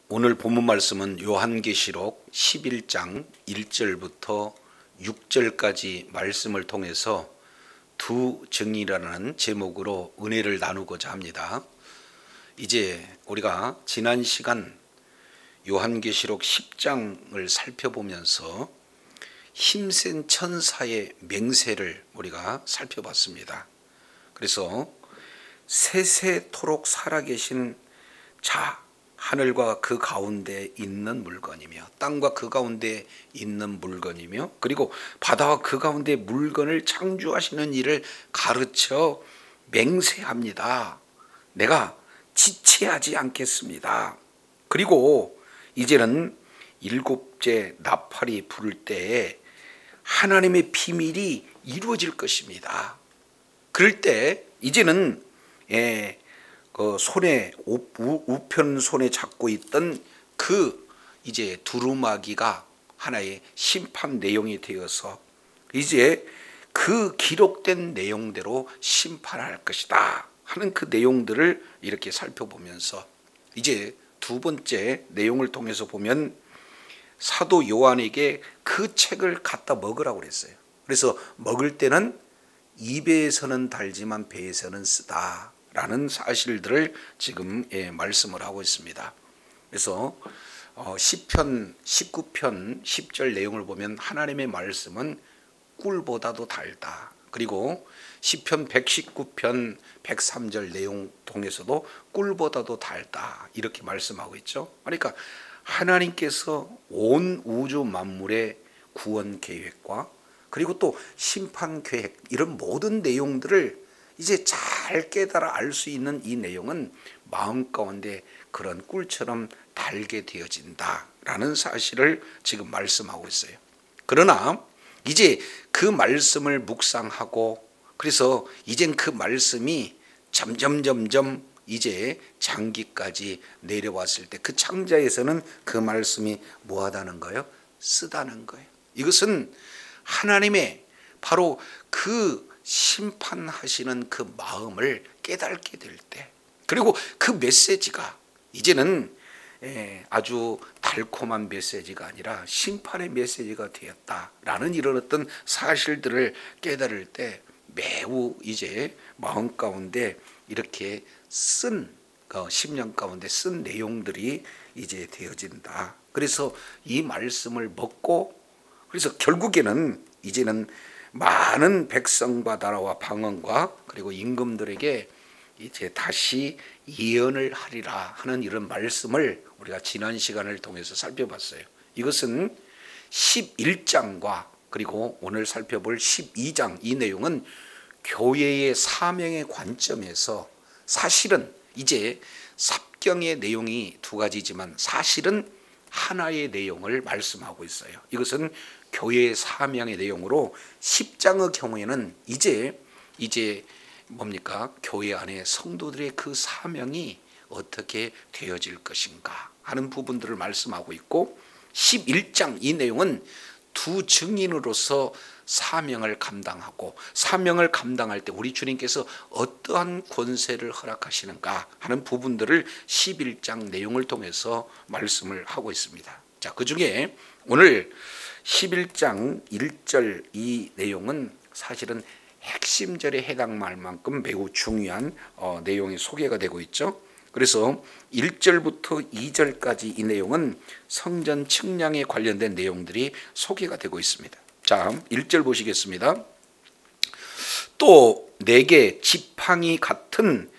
오늘 본문 말씀은 요한계시록 11장 1절부터 6절까지 말씀을 통해서 두 증이라는 제목으로 은혜를 나누고자 합니다. 이제 우리가 지난 시간 요한계시록 10장을 살펴보면서 힘센 천사의 맹세를 우리가 살펴봤습니다. 그래서 세세토록 살아계신 자, 하늘과 그 가운데 있는 물건이며 땅과 그 가운데 있는 물건이며 그리고 바다와 그 가운데 물건을 창조하시는 일을 가르쳐 맹세합니다. 내가 지체하지 않겠습니다. 그리고 이제는 일곱째 나팔이 부를 때에 하나님의 비밀이 이루어질 것입니다. 그럴 때 이제는 그 손에 우편 손에 잡고 있던 그 이제 두루마기가 하나의 심판 내용이 되어서 이제 그 기록된 내용대로 심판할 것이다 하는 그 내용들을 이렇게 살펴보면서 이제 두 번째 내용을 통해서 보면 사도 요한에게 그 책을 갖다 먹으라고 그랬어요. 그래서 먹을 때는 입에서는 달지만 배에서는 쓰다 라는 사실들을 지금 말씀을 하고 있습니다. 그래서 시편 19편 10절 내용을 보면 하나님의 말씀은 꿀보다도 달다. 그리고 시편 119편 103절 내용 통해서도 꿀보다도 달다 이렇게 말씀하고 있죠. 그러니까 하나님께서 온 우주 만물의 구원 계획과 그리고 또 심판 계획 이런 모든 내용들을 이제 잘 깨달아 알 수 있는 이 내용은 마음 가운데 그런 꿀처럼 달게 되어진다라는 사실을 지금 말씀하고 있어요. 그러나 이제 그 말씀을 묵상하고 그래서 이젠 그 말씀이 점점 이제 장기까지 내려왔을 때 그 창자에서는 그 말씀이 뭐하다는 거예요? 쓰다는 거예요. 이것은 하나님의 바로 그 심판하시는 그 마음을 깨닫게 될 때 그리고 그 메시지가 이제는 아주 달콤한 메시지가 아니라 심판의 메시지가 되었다라는 이런 어떤 사실들을 깨달을 때 매우 이제 마음 가운데 이렇게 쓴 10년 가운데 쓴 내용들이 이제 되어진다. 그래서 이 말씀을 먹고 그래서 결국에는 이제는 많은 백성과 나라와 방언과 그리고 임금들에게 이제 다시 예언을 하리라 하는 이런 말씀을 우리가 지난 시간을 통해서 살펴봤어요. 이것은 11장과 그리고 오늘 살펴볼 12장 이 내용은 교회의 사명의 관점에서 사실은 이제 삽경의 내용이 두 가지지만 사실은 하나의 내용을 말씀하고 있어요. 이것은 교회의 사명의 내용으로 10장의 경우에는 이제 뭡니까? 교회 안에 성도들의 그 사명이 어떻게 되어질 것인가 하는 부분들을 말씀하고 있고 11장 이 내용은 두 증인으로서 사명을 감당하고 사명을 감당할 때 우리 주님께서 어떠한 권세를 허락하시는가 하는 부분들을 11장 내용을 통해서 말씀을 하고 있습니다. 자, 그중에 오늘 11장 1절 이 내용은 사실은 핵심절에 해당할 만큼 매우 중요한 내용이 소개가 되고 있죠. 그래서 1절부터 2절까지 이 내용은 성전 측량에 관련된 내용들이 소개가 되고 있습니다. 자, 1절 보시겠습니다. 또 내게 지팡이 같은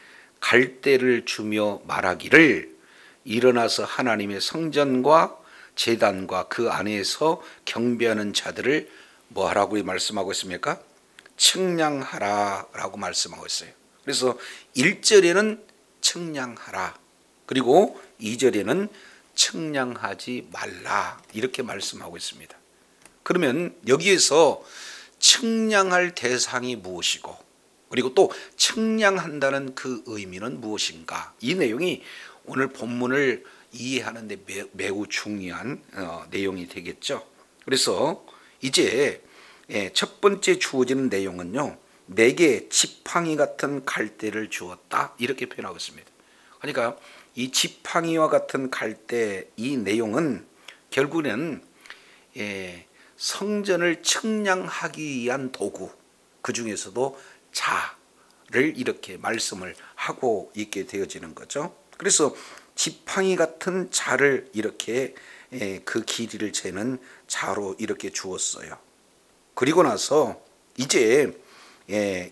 갈대를 주며 말하기를 일어나서 하나님의 성전과 제단과 그 안에서 경배하는 자들을 뭐 하라고 말씀하고 있습니까? 측량하라 라고 말씀하고 있어요. 그래서 1절에는 측량하라 그리고 2절에는 측량하지 말라 이렇게 말씀하고 있습니다. 그러면 여기에서 측량할 대상이 무엇이고 그리고 또 측량한다는 그 의미는 무엇인가 이 내용이 오늘 본문을 이해하는 데 매우 중요한 내용이 되겠죠. 그래서 이제 첫 번째 주어지는 내용은요. 내게 지팡이 같은 갈대를 주었다 이렇게 표현하고 있습니다. 그러니까 이 지팡이와 같은 갈대 이 내용은 결국에는 성전을 측량하기 위한 도구, 그 중에서도 자를 이렇게 말씀을 하고 있게 되어지는 거죠. 그래서 지팡이 같은 자를 이렇게 그 길이를 재는 자로 이렇게 주었어요. 그리고 나서 이제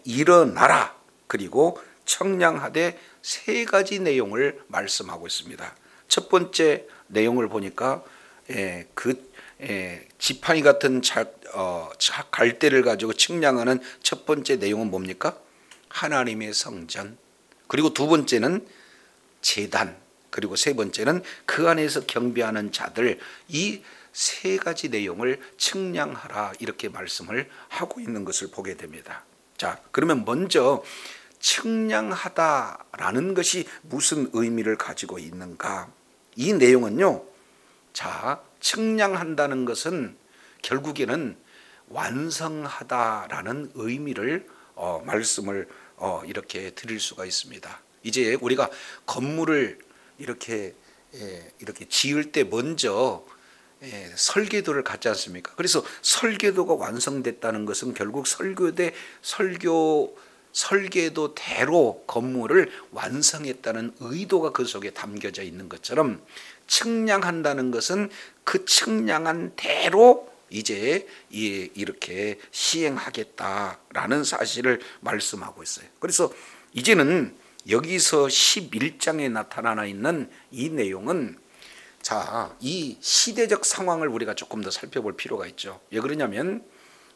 일어나라, 그리고 청량하되 세 가지 내용을 말씀하고 있습니다. 첫 번째 내용을 보니까 지팡이 같은 갈대를 가지고 측량하는 첫 번째 내용은 뭡니까? 하나님의 성전. 그리고 두 번째는 제단. 그리고 세 번째는 그 안에서 경배하는 자들. 이 세 가지 내용을 측량하라, 이렇게 말씀을 하고 있는 것을 보게 됩니다. 자, 그러면 먼저 측량하다라는 것이 무슨 의미를 가지고 있는가? 이 내용은요, 자, 측량한다는 것은 결국에는 완성하다라는 의미를 말씀을 이렇게 드릴 수가 있습니다. 이제 우리가 건물을 이렇게 지을 때 먼저 설계도를 갖지 않습니까? 그래서 설계도가 완성됐다는 것은 결국 설계도대로 건물을 완성했다는 의도가 그 속에 담겨져 있는 것처럼, 측량한다는 것은 그 측량한 대로 이제 이렇게 시행하겠다라는 사실을 말씀하고 있어요. 그래서 이제는 여기서 11장에 나타나 있는 이 내용은, 자, 이 시대적 상황을 우리가 조금 더 살펴볼 필요가 있죠. 왜 그러냐면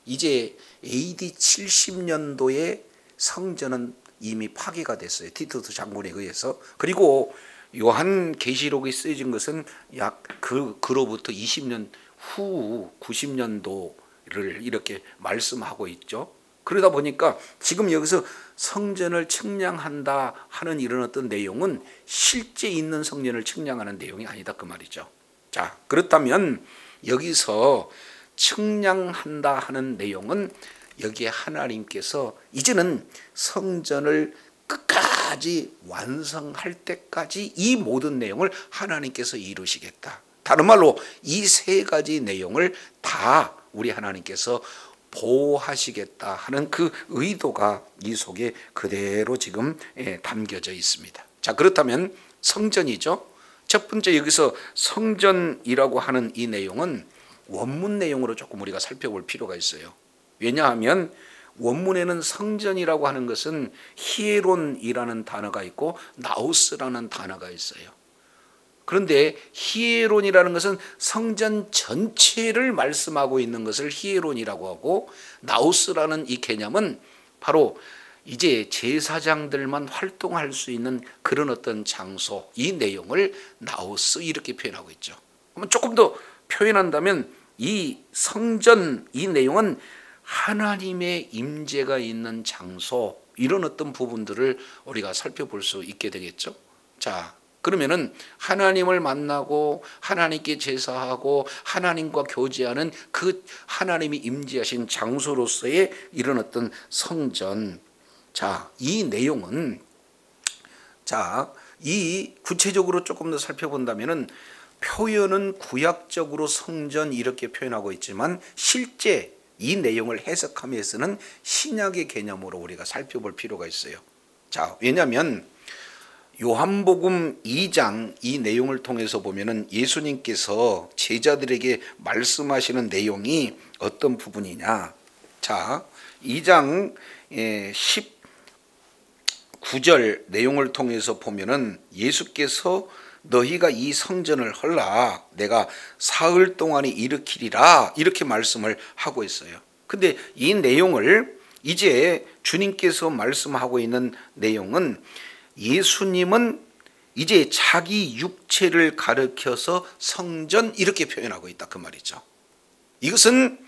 이제 AD 70년도에 성전은 이미 파괴가 됐어요. 티투스 장군에 의해서. 그리고 요한계시록이 쓰여진 것은 약 그로부터 20년 후 90년도를 이렇게 말씀하고 있죠. 그러다 보니까 지금 여기서 성전을 측량한다 하는 이런 어떤 내용은 실제 있는 성전을 측량하는 내용이 아니다, 그 말이죠. 자, 그렇다면 여기서 측량한다 하는 내용은 여기에 하나님께서 이제는 성전을 끝까지 완성할 때까지 이 모든 내용을 하나님께서 이루시겠다. 다른 말로 이 세 가지 내용을 다 우리 하나님께서 보호하시겠다 하는 그 의도가 이 속에 그대로 지금 담겨져 있습니다. 자, 그렇다면 성전이죠. 첫 번째 여기서 성전이라고 하는 이 내용은 원문 내용으로 조금 우리가 살펴볼 필요가 있어요. 왜냐하면 원문에는 성전이라고 하는 것은 히에론이라는 단어가 있고 나우스라는 단어가 있어요. 그런데 히에론이라는 것은 성전 전체를 말씀하고 있는 것을 히에론이라고 하고, 나우스라는 이 개념은 바로 이제 제사장들만 활동할 수 있는 그런 어떤 장소, 이 내용을 나우스 이렇게 표현하고 있죠. 그러면 조금 더 표현한다면 이 성전 이 내용은 하나님의 임재가 있는 장소, 이런 어떤 부분들을 우리가 살펴볼 수 있게 되겠죠. 자, 그러면은 하나님을 만나고 하나님께 제사하고 하나님과 교제하는 그 하나님이 임재하신 장소로서의 이런 어떤 성전. 자, 이 내용은, 자, 이 구체적으로 조금 더 살펴본다면은 표현은 구약적으로 성전 이렇게 표현하고 있지만 실제 이 내용을 해석하면서는 신약의 개념으로 우리가 살펴볼 필요가 있어요. 자, 왜냐하면 요한복음 2장 이 내용을 통해서 보면은 예수님께서 제자들에게 말씀하시는 내용이 어떤 부분이냐. 자, 2장 19절 내용을 통해서 보면은 예수께서 너희가 이 성전을 헐라 내가 사흘 동안에 일으키리라, 이렇게 말씀을 하고 있어요. 근데 이 내용을 이제 주님께서 말씀하고 있는 내용은, 예수님은 이제 자기 육체를 가리켜서 성전 이렇게 표현하고 있다, 그 말이죠. 이것은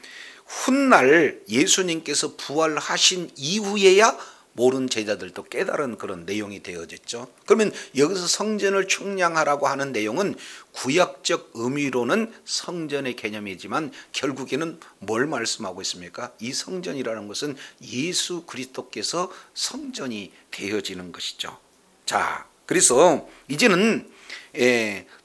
훗날 예수님께서 부활하신 이후에야 모르는 제자들도 깨달은 그런 내용이 되어졌죠. 그러면 여기서 성전을 측량하라고 하는 내용은 구약적 의미로는 성전의 개념이지만 결국에는 뭘 말씀하고 있습니까? 이 성전이라는 것은 예수 그리스도께서 성전이 되어지는 것이죠. 자, 그래서 이제는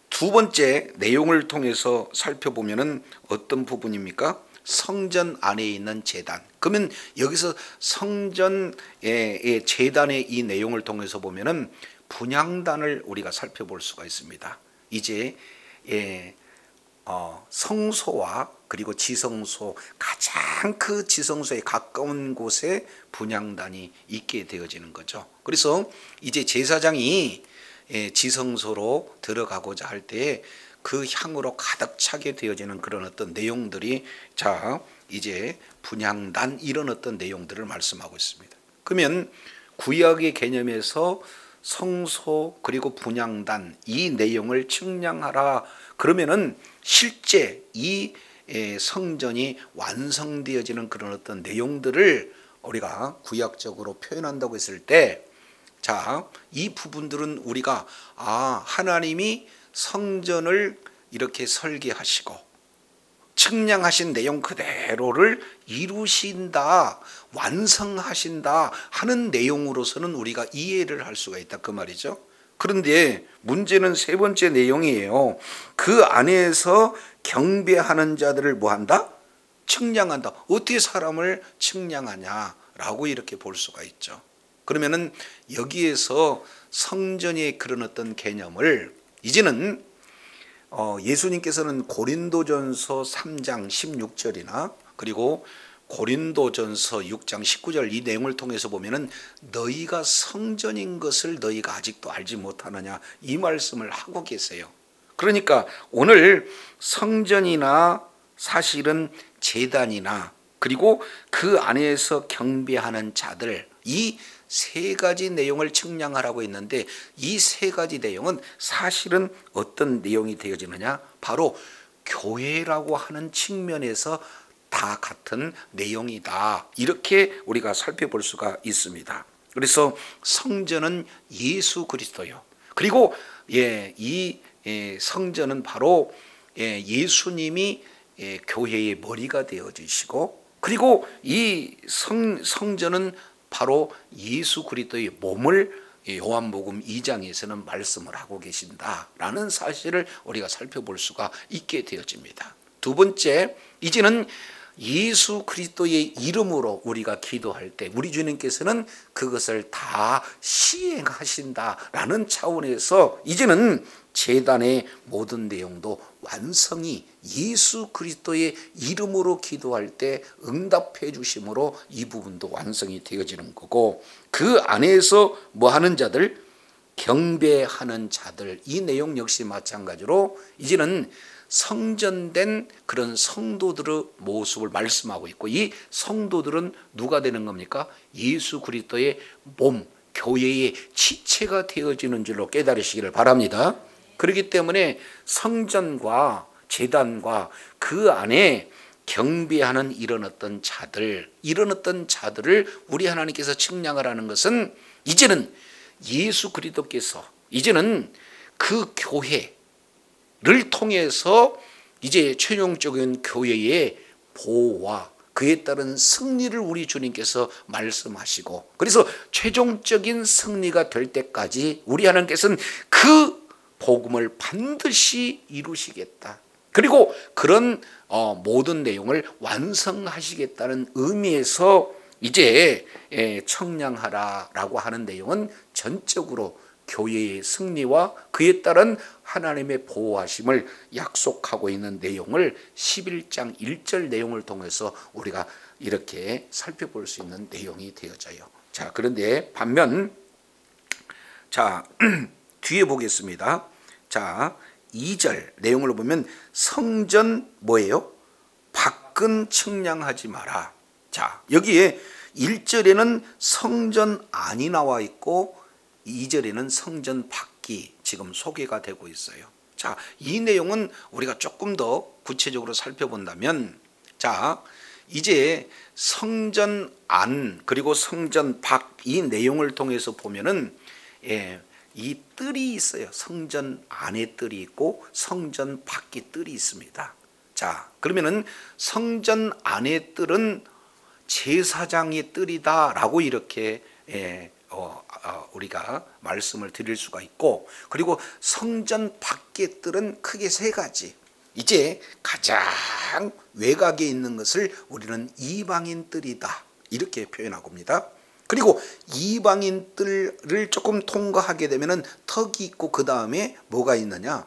두 번째 내용을 통해서 살펴보면은 어떤 부분입니까? 성전 안에 있는 제단. 그러면 여기서 성전의 제단의 이 내용을 통해서 보면은 분향단을 우리가 살펴볼 수가 있습니다. 이제 성소와 그리고 지성소, 가장 그 지성소에 가까운 곳에 분향단이 있게 되어지는 거죠. 그래서 이제 제사장이 지성소로 들어가고자 할 때 그 향으로 가득 차게 되어지는 그런 어떤 내용들이, 자 이제 분향단, 이런 어떤 내용들을 말씀하고 있습니다. 그러면 구약의 개념에서 성소 그리고 분향단, 이 내용을 측량하라 그러면은 실제 이 성전이 완성되어지는 그런 어떤 내용들을 우리가 구약적으로 표현한다고 했을 때, 자, 이 부분들은 우리가 하나님이 성전을 이렇게 설계하시고 측량하신 내용 그대로를 이루신다, 완성하신다 하는 내용으로서는 우리가 이해를 할 수가 있다, 그 말이죠. 그런데 문제는 세 번째 내용이에요. 그 안에서 경배하는 자들을 뭐한다? 측량한다. 어떻게 사람을 측량하냐라고 이렇게 볼 수가 있죠. 그러면은 여기에서 성전의 그런 어떤 개념을 이제는 예수님께서는 고린도전서 3장 16절이나 그리고 고린도전서 6장 19절 이 내용을 통해서 보면은 너희가 성전인 것을 너희가 아직도 알지 못하느냐, 이 말씀을 하고 계세요. 그러니까 오늘 성전이나 사실은 제단이나 그리고 그 안에서 경배하는 자들, 이 세 가지 내용을 측량하라고 했는데 이 세 가지 내용은 사실은 어떤 내용이 되어지느냐, 바로 교회라고 하는 측면에서 다 같은 내용이다, 이렇게 우리가 살펴볼 수가 있습니다. 그래서 성전은 예수 그리스도요. 그리고 이 성전은 바로 예수님이 교회의 머리가 되어주시고, 그리고 이 성전은 바로 예수 그리스도의 몸을 요한복음 2장에서는 말씀을 하고 계신다라는 사실을 우리가 살펴볼 수가 있게 되어집니다. 두 번째, 이제는 예수 그리스도의 이름으로 우리가 기도할 때 우리 주님께서는 그것을 다 시행하신다라는 차원에서 이제는 제단의 모든 내용도 완성이 예수 그리스도의 이름으로 기도할 때 응답해 주심으로 이 부분도 완성이 되어지는 거고, 그 안에서 뭐 하는 자들? 경배하는 자들, 이 내용 역시 마찬가지로 이제는 성전된 그런 성도들의 모습을 말씀하고 있고, 이 성도들은 누가 되는 겁니까? 예수 그리스도의 몸, 교회의 지체가 되어지는 줄로 깨달으시기를 바랍니다. 그렇기 때문에 성전과 제단과 그 안에 경배하는 이런 어떤 자들, 이런 어떤 자들을 우리 하나님께서 측량하라는 것은 이제는 예수 그리스도께서 이제는 그 교회를 통해서 이제 최종적인 교회의 보호와 그에 따른 승리를 우리 주님께서 말씀하시고, 그래서 최종적인 승리가 될 때까지 우리 하나님께서는 그 복음을 반드시 이루시겠다. 그리고 그런 모든 내용을 완성하시겠다는 의미에서 이제 청량하라라고 하는 내용은 전적으로 교회의 승리와 그에 따른 하나님의 보호하심을 약속하고 있는 내용을 11장 1절 내용을 통해서 우리가 이렇게 살펴볼 수 있는 내용이 되어져요. 자, 그런데 반면 뒤에 보겠습니다. 자, 2절 내용을 보면 성전 뭐예요? 밖은 측량하지 마라. 자, 여기에 1절에는 성전 안이 나와 있고 2절에는 성전 밖이 지금 소개가 되고 있어요. 자, 이 내용은 우리가 조금 더 구체적으로 살펴본다면, 자, 이제 성전 안 그리고 성전 밖 이 내용을 통해서 보면은 이 뜰이 있어요. 성전 안에 뜰이 있고 성전 밖에 뜰이 있습니다. 자, 그러면은 성전 안의 뜰은 제사장의 뜰이다라고 이렇게 우리가 말씀을 드릴 수가 있고, 그리고 성전 밖의 뜰은 크게 세 가지. 이제 가장 외곽에 있는 것을 우리는 이방인 뜰이다 이렇게 표현하고 있습니다. 그리고 이방인 뜰을 조금 통과하게 되면은 턱이 있고 그 다음에 뭐가 있느냐?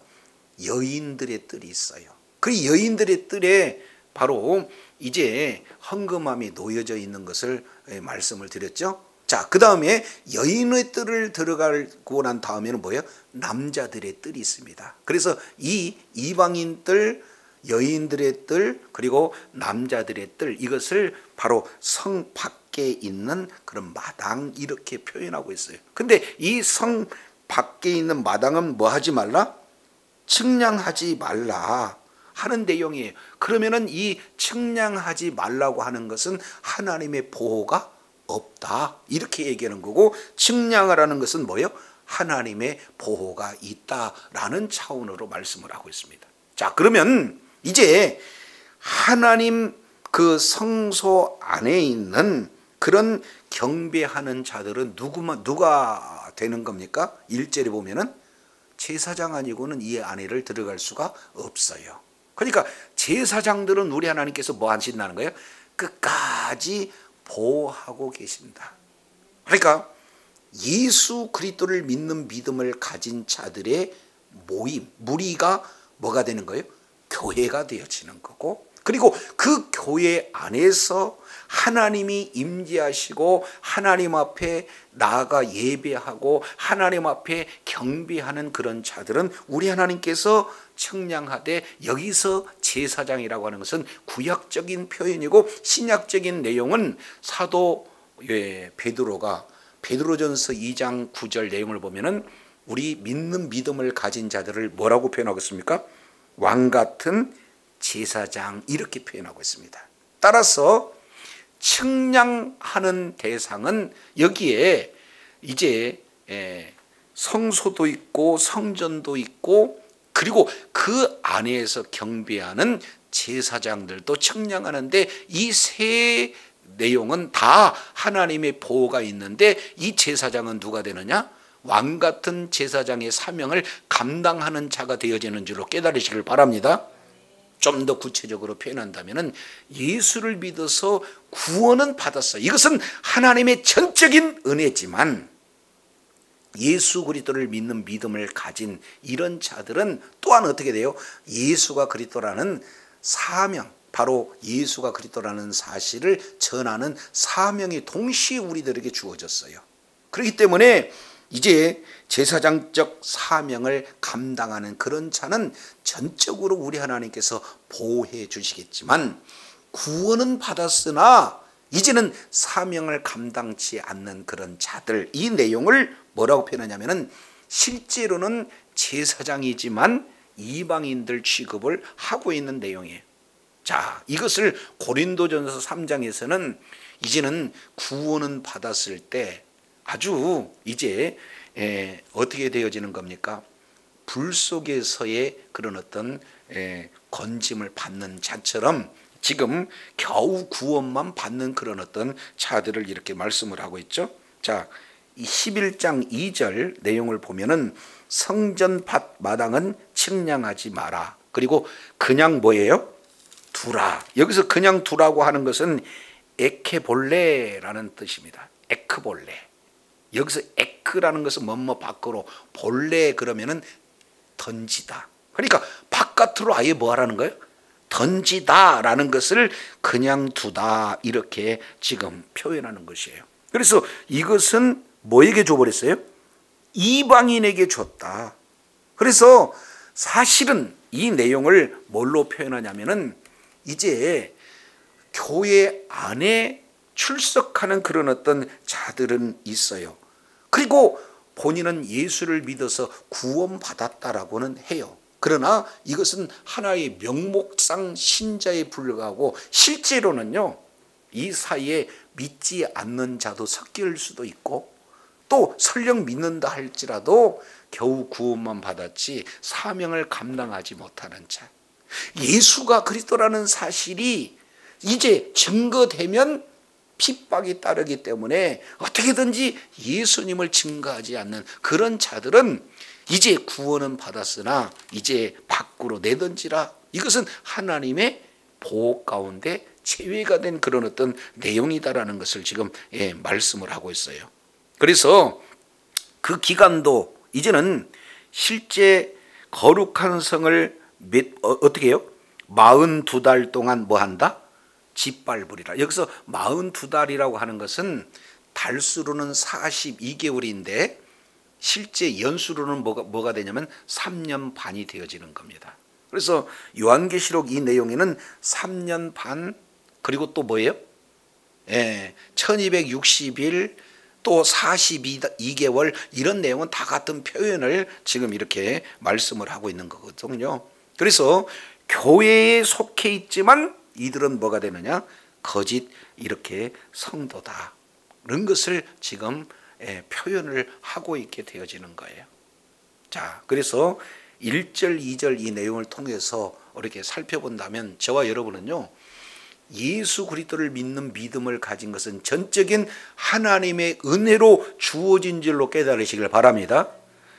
여인들의 뜰이 있어요. 그 여인들의 뜰에 바로 이제 헌금함이 놓여져 있는 것을 말씀을 드렸죠. 자, 그 다음에 여인의 뜰을 들어가고 난 다음에는 뭐예요? 남자들의 뜰이 있습니다. 그래서 이 이방인 뜰, 여인들의 뜰, 그리고 남자들의 뜰, 이것을 바로 성 밖에 있는 그런 마당 이렇게 표현하고 있어요. 근데 이 성 밖에 있는 마당은 뭐 하지 말라? 측량하지 말라 하는 내용이에요. 그러면은 이 측량하지 말라고 하는 것은 하나님의 보호가 없다 이렇게 얘기하는 거고, 측량하라는 것은 뭐예요? 하나님의 보호가 있다라는 차원으로 말씀을 하고 있습니다. 자, 그러면 이제 하나님 그 성소 안에 있는 그런 경배하는 자들은 누가 되는 겁니까? 1절에 보면은 제사장 아니고는 이 안에를 들어갈 수가 없어요. 그러니까 제사장들은 우리 하나님께서 뭐 하신다는 거예요? 끝까지 보호하고 계신다. 그러니까 예수 그리스도를 믿는 믿음을 가진 자들의 모임, 무리가 뭐가 되는 거예요? 교회가 되어지는 거고, 그리고 그 교회 안에서 하나님이 임재하시고 하나님 앞에 나아가 예배하고 하나님 앞에 경배하는 그런 자들은 우리 하나님께서 측량하되, 여기서 제사장이라고 하는 것은 구약적인 표현이고 신약적인 내용은 사도 베드로가 베드로전서 2장 9절 내용을 보면은 우리 믿는 믿음을 가진 자들을 뭐라고 표현하고 있습니까? 왕 같은 제사장 이렇게 표현하고 있습니다. 따라서 측량하는 대상은 여기에 이제 성소도 있고 성전도 있고, 그리고 그 안에서 경배하는 제사장들도 측량하는데, 이 세 내용은 다 하나님의 보호가 있는데, 이 제사장은 누가 되느냐? 왕 같은 제사장의 사명을 감당하는 자가 되어지는 줄로 깨달으시길 바랍니다. 좀 더 구체적으로 표현한다면 예수를 믿어서 구원은 받았어요. 이것은 하나님의 전적인 은혜지만 예수 그리스도를 믿는 믿음을 가진 이런 자들은 또한 어떻게 돼요? 예수가 그리스도라는 사명, 바로 예수가 그리스도라는 사실을 전하는 사명이 동시에 우리들에게 주어졌어요. 그렇기 때문에 이제 제사장적 사명을 감당하는 그런 자는 전적으로 우리 하나님께서 보호해 주시겠지만, 구원은 받았으나 이제는 사명을 감당치 않는 그런 자들, 이 내용을 뭐라고 표현하냐면은 실제로는 제사장이지만 이방인들 취급을 하고 있는 내용이에요. 자, 이것을 고린도전서 3장에서는 이제는 구원은 받았을 때 아주 이제 어떻게 되어지는 겁니까? 불 속에서의 그런 어떤 건짐을 받는 자처럼 지금 겨우 구원만 받는 그런 어떤 자들을 이렇게 말씀을 하고 있죠. 자, 이 11장 2절 내용을 보면은 성전 밭 마당은 측량하지 마라. 그리고 그냥 뭐예요? 두라. 여기서 그냥 두라고 하는 것은 에케볼레라는 뜻입니다. 에크볼레. 여기서 에크라는 것은 뭐뭐 밖으로, 볼레 그러면은 던지다. 그러니까 바깥으로 아예 뭐 하라는 거예요? 던지다라는 것을 그냥 두다 이렇게 지금 표현하는 것이에요. 그래서 이것은 뭐에게 줘버렸어요? 이방인에게 줬다. 그래서 사실은 이 내용을 뭘로 표현하냐면은 이제 교회 안에 출석하는 그런 어떤 자들은 있어요. 그리고 본인은 예수를 믿어서 구원받았다라고는 해요. 그러나 이것은 하나의 명목상 신자에 불과하고 실제로는요, 이 사이에 믿지 않는 자도 섞일 수도 있고, 또 설령 믿는다 할지라도 겨우 구원만 받았지 사명을 감당하지 못하는 자, 예수가 그리스도라는 사실이 이제 증거되면 핍박이 따르기 때문에 어떻게든지 예수님을 증거하지 않는 그런 자들은 이제 구원은 받았으나 이제 밖으로 내던지라. 이것은 하나님의 보호 가운데 제외가 된 그런 어떤 내용이다라는 것을 지금 말씀을 하고 있어요. 그래서 그 기간도 이제는 실제 거룩한 성을 어떻게 해요? 42달 동안 뭐 한다? 짓밟으리라. 여기서 42달이라고 하는 것은 달수로는 42개월인데 실제 연수로는 뭐가 되냐면 3년 반이 되어지는 겁니다. 그래서 요한계시록 이 내용에는 3년 반 그리고 또 뭐예요? 1260일 또 42개월 이런 내용은 다 같은 표현을 지금 이렇게 말씀을 하고 있는 거거든요. 그래서 교회에 속해 있지만 이들은 뭐가 되느냐? 거짓 이렇게 성도다. 이런 것을 지금 표현을 하고 있게 되어지는 거예요. 자, 그래서 1절, 2절 이 내용을 통해서 이렇게 살펴본다면 저와 여러분은요, 예수 그리스도를 믿는 믿음을 가진 것은 전적인 하나님의 은혜로 주어진 줄로 깨달으시길 바랍니다.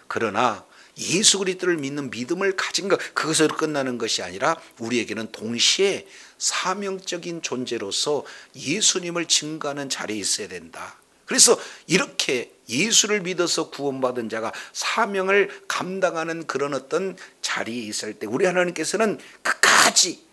그러나 예수 그리스도를 믿는 믿음을 가진 것, 그것으로 끝나는 것이 아니라 우리에게는 동시에 사명적인 존재로서 예수님을 증거하는 자리에 있어야 된다. 그래서 이렇게 예수를 믿어서 구원받은 자가 사명을 감당하는 그런 어떤 자리에 있을 때 우리 하나님께서는 끝까지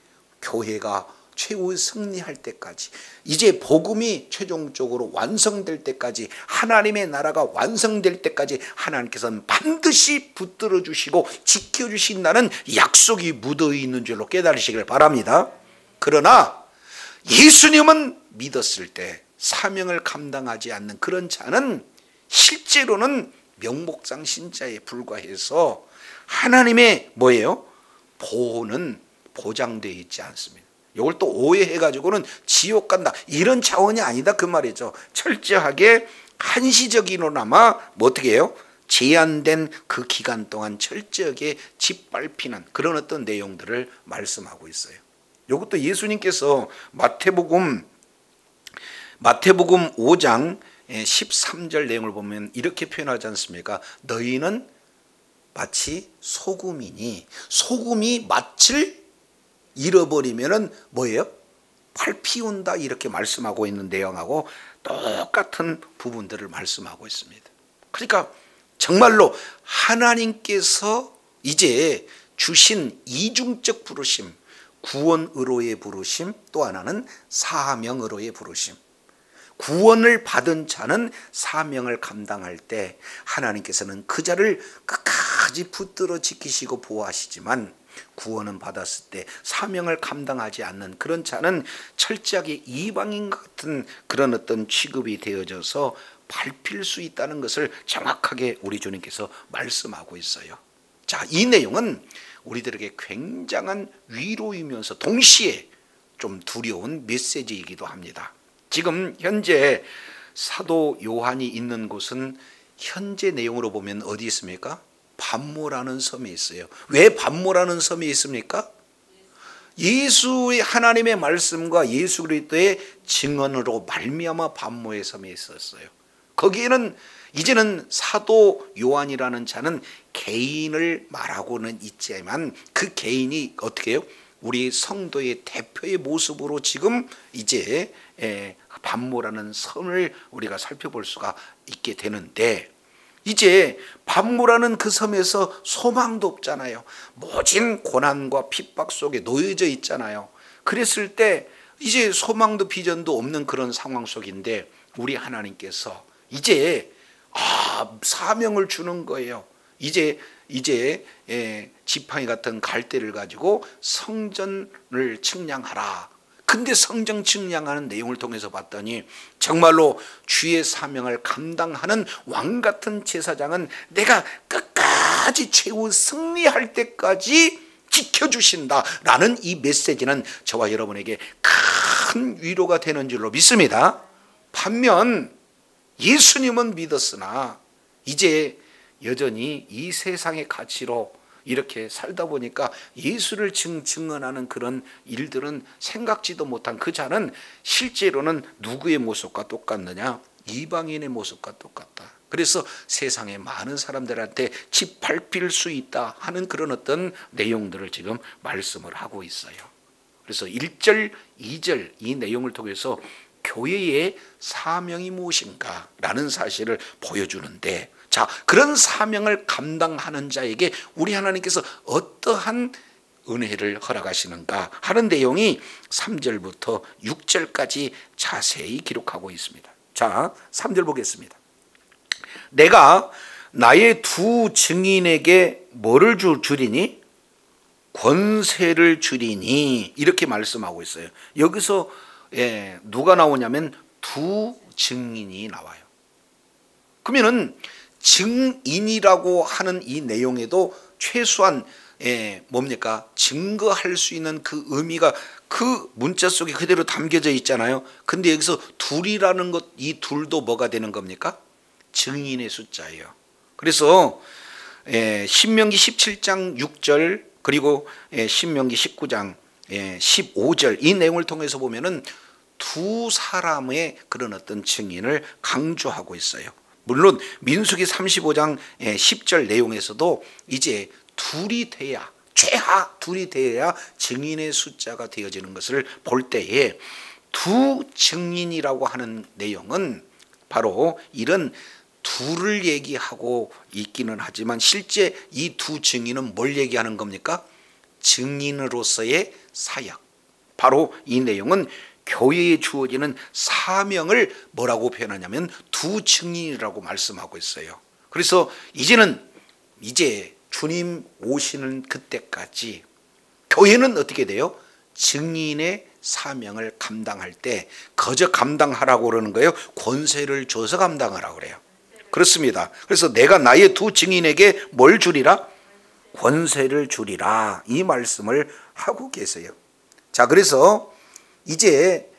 교회가 최후의 승리할 때까지, 이제 복음이 최종적으로 완성될 때까지, 하나님의 나라가 완성될 때까지 하나님께서는 반드시 붙들어 주시고 지켜주신다는 약속이 묻어 있는 줄로 깨달으시길 바랍니다. 그러나 예수님은 믿었을 때 사명을 감당하지 않는 그런 자는 실제로는 명목상 신자에 불과해서 하나님의 뭐예요? 보호는 보장되어 있지 않습니다. 이걸 또 오해해가지고는 지옥 간다 이런 차원이 아니다 그 말이죠. 철저하게 한시적이로나마 뭐 어떻게 해요? 제한된 그 기간 동안 철저하게 짓밟히는 그런 어떤 내용들을 말씀하고 있어요. 이것도 예수님께서 마태복음 5장 13절 내용을 보면 이렇게 표현하지 않습니까? 너희는 마치 소금이니 소금이 맛을 잃어버리면은 뭐예요? 팔 피운다 이렇게 말씀하고 있는 내용하고 똑같은 부분들을 말씀하고 있습니다. 그러니까 정말로 하나님께서 이제 주신 이중적 부르심, 구원으로의 부르심, 또 하나는 사명으로의 부르심. 구원을 받은 자는 사명을 감당할 때 하나님께서는 그 자를 끝까지 붙들어 지키시고 보호하시지만 구원은 받았을 때 사명을 감당하지 않는 그런 자는 철저하게 이방인 같은 그런 어떤 취급이 되어져서 밟힐 수 있다는 것을 정확하게 우리 주님께서 말씀하고 있어요. 자, 이 내용은 우리들에게 굉장한 위로이면서 동시에 좀 두려운 메시지이기도 합니다. 지금 현재 사도 요한이 있는 곳은 현재 내용으로 보면 어디 있습니까? pat모라는 섬에 있어요. 왜 pat모라는 섬에 있습니까? 예수의 하나님의 말씀과 예수 그리스도의 증언으로 말미암아 pat모의 섬에 있었어요. 거기에는 이제는 사도 요한이라는 자는 개인을 말하고는 있지만 그 개인이 어떻게 해요? 우리 성도의 대표의 모습으로 지금 이제 pat모라는 섬을 우리가 살펴볼 수가 있게 되는데, 이제 pat모라는 그 섬에서 소망도 없잖아요. 모진 고난과 핍박 속에 놓여져 있잖아요. 그랬을 때 이제 소망도 비전도 없는 그런 상황 속인데 우리 하나님께서 이제 사명을 주는 거예요. 이제 지팡이 같은 갈대를 가지고 성전을 측량하라. 근데 성전 측량하는 내용을 통해서 봤더니 정말로 주의 사명을 감당하는 왕 같은 제사장은 내가 끝까지 최후 승리할 때까지 지켜주신다라는 이 메시지는 저와 여러분에게 큰 위로가 되는 줄로 믿습니다. 반면 예수님은 믿었으나 이제 여전히 이 세상의 가치로 이렇게 살다 보니까 예수를 증언하는 그런 일들은 생각지도 못한 그 자는 실제로는 누구의 모습과 똑같느냐? 이방인의 모습과 똑같다. 그래서 세상에 많은 사람들한테 짓밟힐 수 있다 하는 그런 어떤 내용들을 지금 말씀을 하고 있어요. 그래서 1절, 2절 이 내용을 통해서 교회의 사명이 무엇인가 라는 사실을 보여주는데, 자, 그런 사명을 감당하는 자에게 우리 하나님께서 어떠한 은혜를 허락하시는가 하는 내용이 3절부터 6절까지 자세히 기록하고 있습니다. 자, 3절 보겠습니다. 내가 나의 두 증인에게 뭐를 주리니? 권세를 주리니, 이렇게 말씀하고 있어요. 여기서 누가 나오냐면 두 증인이 나와요. 그러면은 증인이라고 하는 이 내용에도 최소한 뭡니까? 증거할 수 있는 그 의미가 그 문자 속에 그대로 담겨져 있잖아요. 근데 여기서 둘이라는 것, 이 둘도 뭐가 되는 겁니까? 증인의 숫자예요. 그래서 신명기 17장 6절 그리고 신명기 19장 15절 이 내용을 통해서 보면은 두 사람의 그런 어떤 증인을 강조하고 있어요. 물론 민수기 35장 10절 내용에서도 이제 둘이 돼야, 최하 둘이 돼야 증인의 숫자가 되어지는 것을 볼 때에 두 증인이라고 하는 내용은 바로 이런 둘을 얘기하고 있기는 하지만 실제 이 두 증인은 뭘 얘기하는 겁니까? 증인으로서의 사역. 바로 이 내용은 교회에 주어지는 사명을 뭐라고 표현하냐면 두 증인이라고 말씀하고 있어요. 그래서 이제 주님 오시는 그때까지 교회는 어떻게 돼요? 증인의 사명을 감당할 때 거저 감당하라고 그러는 거예요? 권세를 줘서 감당하라고 그래요. 그렇습니다. 그래서 내가 나의 두 증인에게 뭘 주리라? 권세를 주리라. 이 말씀을 하고 계세요. 자, 그래서 이제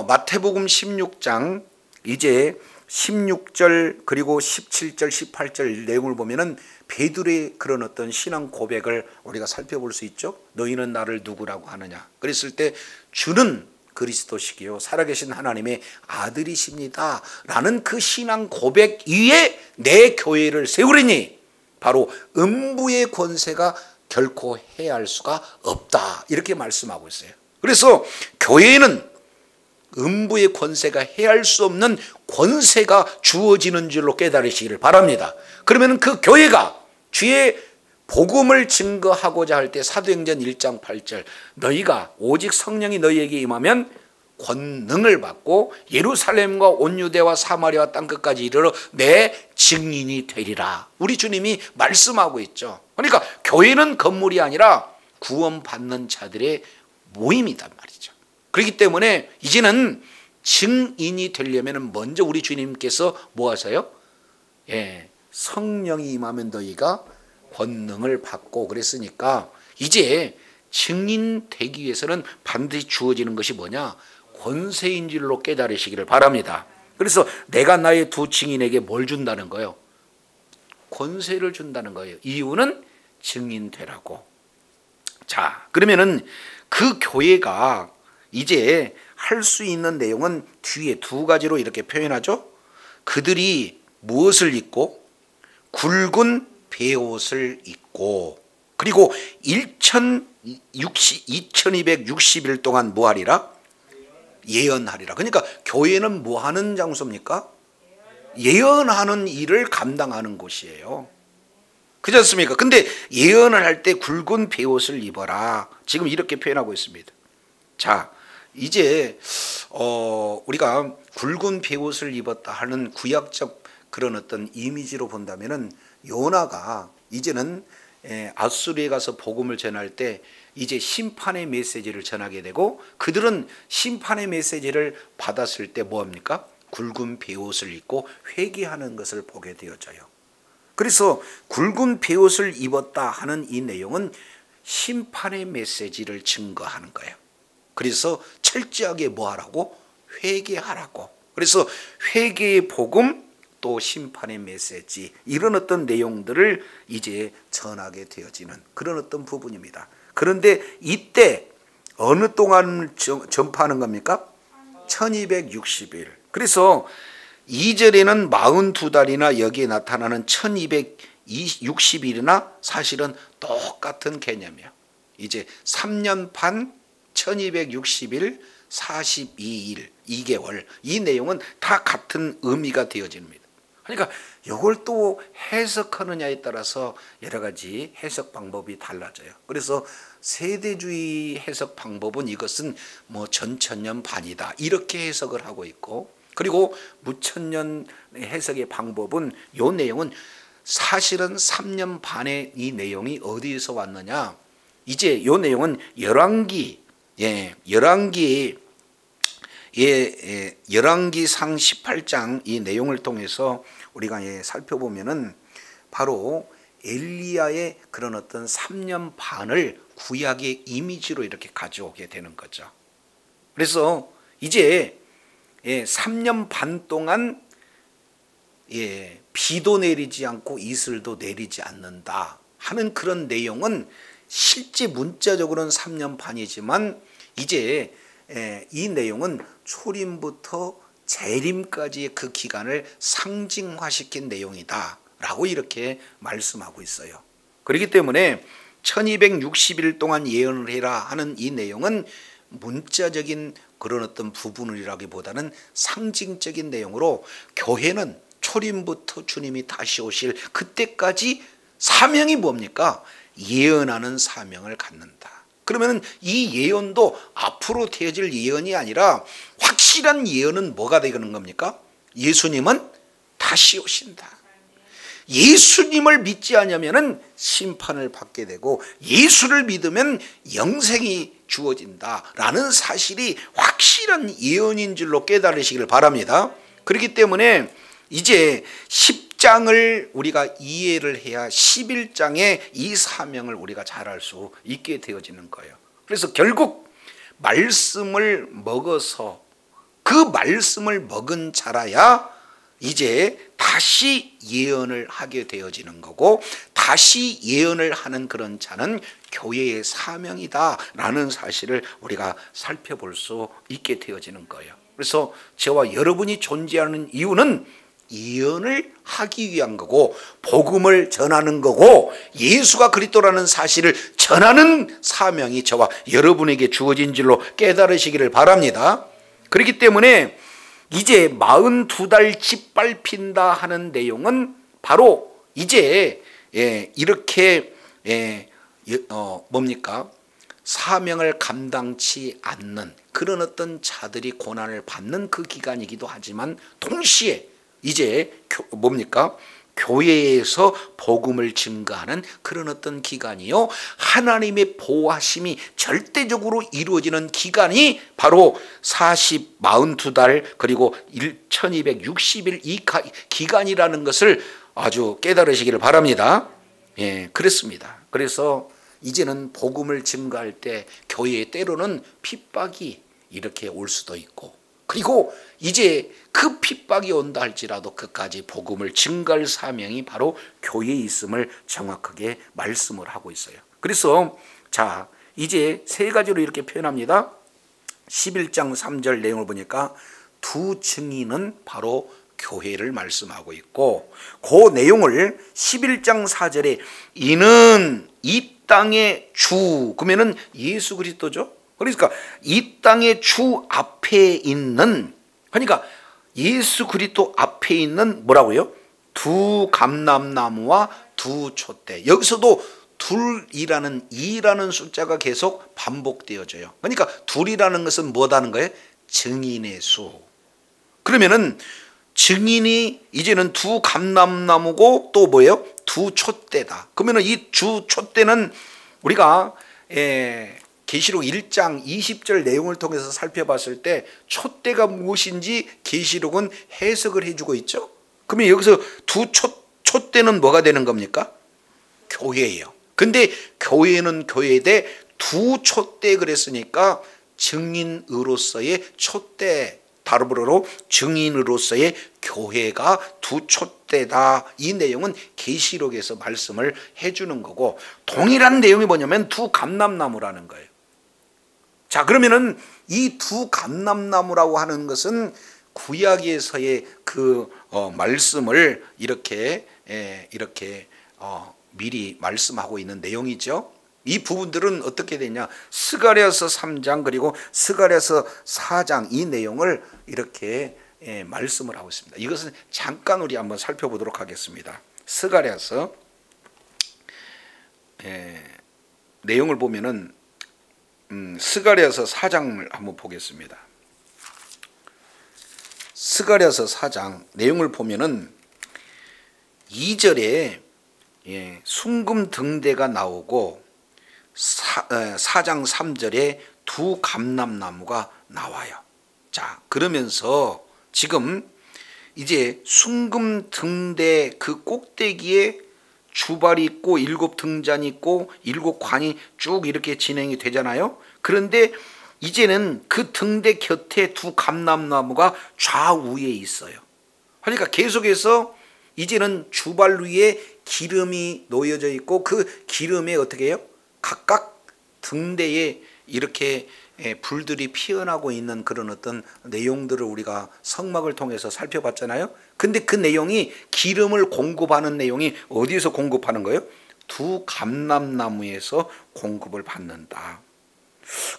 마태복음 16장 이제 16절 그리고 17절 18절 내용을 보면은 베드로의 그런 어떤 신앙 고백을 우리가 살펴볼 수 있죠. 너희는 나를 누구라고 하느냐? 그랬을 때 주는 그리스도시기요 살아계신 하나님의 아들이십니다 라는 그 신앙 고백 위에 내 교회를 세우리니 바로 음부의 권세가 결코 해할 수가 없다, 이렇게 말씀하고 있어요. 그래서 교회에는 음부의 권세가 해할 수 없는 권세가 주어지는 줄로 깨달으시기를 바랍니다. 그러면 그 교회가 주의 복음을 증거하고자 할 때 사도행전 1장 8절 너희가 오직 성령이 너희에게 임하면 권능을 받고 예루살렘과 온 유대와 사마리아 땅끝까지 이르러 내 증인이 되리라. 우리 주님이 말씀하고 있죠. 그러니까 교회는 건물이 아니라 구원받는 자들의 모임이란 말이죠. 그렇기 때문에 이제는 증인이 되려면 먼저 우리 주님께서 뭐 하세요? 성령이 임하면 너희가 권능을 받고 그랬으니까 이제 증인 되기 위해서는 반드시 주어지는 것이 뭐냐? 권세인 줄로 깨달으시기를 바랍니다. 그래서 내가 나의 두 증인에게 뭘 준다는 거예요? 권세를 준다는 거예요. 이유는 증인 되라고. 자, 그러면은 그 교회가 이제 할 수 있는 내용은 뒤에 두 가지로 이렇게 표현하죠. 그들이 무엇을 입고? 굵은 베옷을 입고 그리고 2260일 동안 뭐 하리라? 예언하리라. 그러니까 교회는 뭐 하는 장소입니까? 예언하는 일을 감당하는 곳이에요. 그렇지 않습니까? 근데 예언을 할 때 굵은 베옷을 입어라. 지금 이렇게 표현하고 있습니다. 자, 이제 우리가 굵은 베옷을 입었다 하는 구약적 그런 어떤 이미지로 본다면은 요나가 이제는 아수르에 가서 복음을 전할 때 이제 심판의 메시지를 전하게 되고 그들은 심판의 메시지를 받았을 때 뭐합니까? 굵은 베옷을 입고 회개하는 것을 보게 되어져요. 그래서 굵은 베옷을 입었다 하는 이 내용은 심판의 메시지를 증거하는 거예요. 그래서 철저하게 뭐 하라고? 회개하라고. 그래서 회개의 복음, 또 심판의 메시지, 이런 어떤 내용들을 이제 전하게 되어지는 그런 어떤 부분입니다. 그런데 이때 어느 동안 전파하는 겁니까? 1260일. 그래서 2절에는 42달이나 여기에 나타나는 1260일이나 사실은 똑같은 개념이에요. 이제 3년 반, 1260일, 42일, 2개월, 이 내용은 다 같은 의미가 되어집니다. 그러니까 이걸 또 해석하느냐에 따라서 여러 가지 해석 방법이 달라져요. 그래서 세대주의 해석 방법은 이것은 뭐 전천년 반이다, 이렇게 해석을 하고 있고, 그리고 무천년 해석의 방법은 이 내용은 사실은 3년 반의 이 내용이 어디에서 왔느냐, 이제 이 내용은 열왕기, 열왕기상 18장 이 내용을 통해서 우리가 살펴보면은 바로 엘리야의 그런 어떤 3년 반을 구약의 이미지로 이렇게 가져오게 되는 거죠. 그래서 이제 3년 반 동안 비도 내리지 않고 이슬도 내리지 않는다 하는 그런 내용은 실제 문자적으로는 3년 반이지만 이제 이 내용은 초림부터 재림까지의 그 기간을 상징화시킨 내용이다 라고 이렇게 말씀하고 있어요. 그렇기 때문에 1260일 동안 예언을 해라 하는 이 내용은 문자적인 그런 어떤 부분이라기보다는 상징적인 내용으로 교회는 초림부터 주님이 다시 오실 그때까지 사명이 뭡니까? 예언하는 사명을 갖는다. 그러면 이 예언도 앞으로 되어질 예언이 아니라 확실한 예언은 뭐가 되는 겁니까? 예수님은 다시 오신다. 예수님을 믿지 않으면 심판을 받게 되고 예수를 믿으면 영생이 주어진다라는 사실이 확실한 예언인 줄로 깨달으시기를 바랍니다. 그렇기 때문에 이제 10장을 우리가 이해를 해야 11장의 이 사명을 우리가 잘 알 수 있게 되어지는 거예요. 그래서 결국 말씀을 먹어서 그 말씀을 먹은 자라야 이제 다시 예언을 하게 되어지는 거고, 다시 예언을 하는 그런 자는 교회의 사명이다라는 사실을 우리가 살펴볼 수 있게 되어지는 거예요. 그래서 저와 여러분이 존재하는 이유는 예언을 하기 위한 거고, 복음을 전하는 거고, 예수가 그리스도라는 사실을 전하는 사명이 저와 여러분에게 주어진 줄로 깨달으시기를 바랍니다. 그렇기 때문에 이제 42달 짓밟힌다 하는 내용은 바로 이제 이렇게 뭡니까? 사명을 감당치 않는 그런 어떤 자들이 고난을 받는 그 기간이기도 하지만, 동시에 이제 뭡니까? 교회에서 복음을 증거하는 그런 어떤 기간이요, 하나님의 보호하심이 절대적으로 이루어지는 기간이 바로 42달 그리고 1260일 이 기간이라는 것을 아주 깨달으시기를 바랍니다. 그렇습니다. 그래서 이제는 복음을 증거할 때 교회에 때로는 핍박이 이렇게 올 수도 있고, 그리고 이제 그 핍박이 온다 할지라도 끝까지 복음을 증거할 사명이 바로 교회에 있음을 정확하게 말씀을 하고 있어요. 그래서 자, 이제 세 가지로 이렇게 표현합니다. 11장 3절 내용을 보니까 두 증인은 바로 교회를 말씀하고 있고, 그 내용을 11장 4절에 이는 이 땅의 주, 그러면은 예수 그리스도죠. 그러니까 이 땅의 주 앞에 있는, 그러니까 예수 그리스도 앞에 있는 뭐라고요? 두 감람나무와 두 촛대. 여기서도 둘이라는 이라는 숫자가 계속 반복되어져요. 그러니까 둘이라는 것은 뭐다는 거예요? 증인의 수. 그러면은 증인이 이제는 두 감람나무고 또 뭐예요? 두 촛대다. 그러면은 이 주 촛대는 우리가 계시록 1장 20절 내용을 통해서 살펴봤을 때 촛대가 무엇인지 계시록은 해석을 해주고 있죠. 그러면 여기서 두 촛대는 뭐가 되는 겁니까? 교회예요. 근데 교회는 교회되 두 촛대 그랬으니까 증인으로서의 촛대다 다르브로 증인으로서의 교회가 두 촛대다. 이 내용은 계시록에서 말씀을 해주는 거고, 동일한 내용이 뭐냐면 두 감람나무라는 거예요. 자, 그러면은 이 두 감람나무라고 하는 것은 구약에서의 그 말씀을 이렇게 미리 말씀하고 있는 내용이죠. 이 부분들은 어떻게 되냐, 스가랴서 3장 그리고 스가랴서 4장 이 내용을 이렇게 말씀을 하고 있습니다. 이것은 잠깐 우리 한번 살펴보도록 하겠습니다. 스가랴서 내용을 보면은 스가랴서 4장을 한번 보겠습니다. 스가랴서 4장 내용을 보면은 2절에 순금 등대가 나오고 4장 3절에 두 감람나무가 나와요. 자, 그러면서 지금 이제 순금 등대 그 꼭대기에 주발이 있고 7 등잔이 있고 7 관이 쭉 이렇게 진행이 되잖아요. 그런데 이제는 그 등대 곁에 두 감람나무가 좌우에 있어요. 그러니까 계속해서 이제는 주발 위에 기름이 놓여져 있고 그 기름에 어떻게 해요? 각각 등대에 이렇게 불들이 피어나고 있는 그런 어떤 내용들을 우리가 성막을 통해서 살펴봤잖아요. 근데 그 내용이 기름을 공급하는 내용이 어디에서 공급하는 거예요? 두 감람나무에서 공급을 받는다.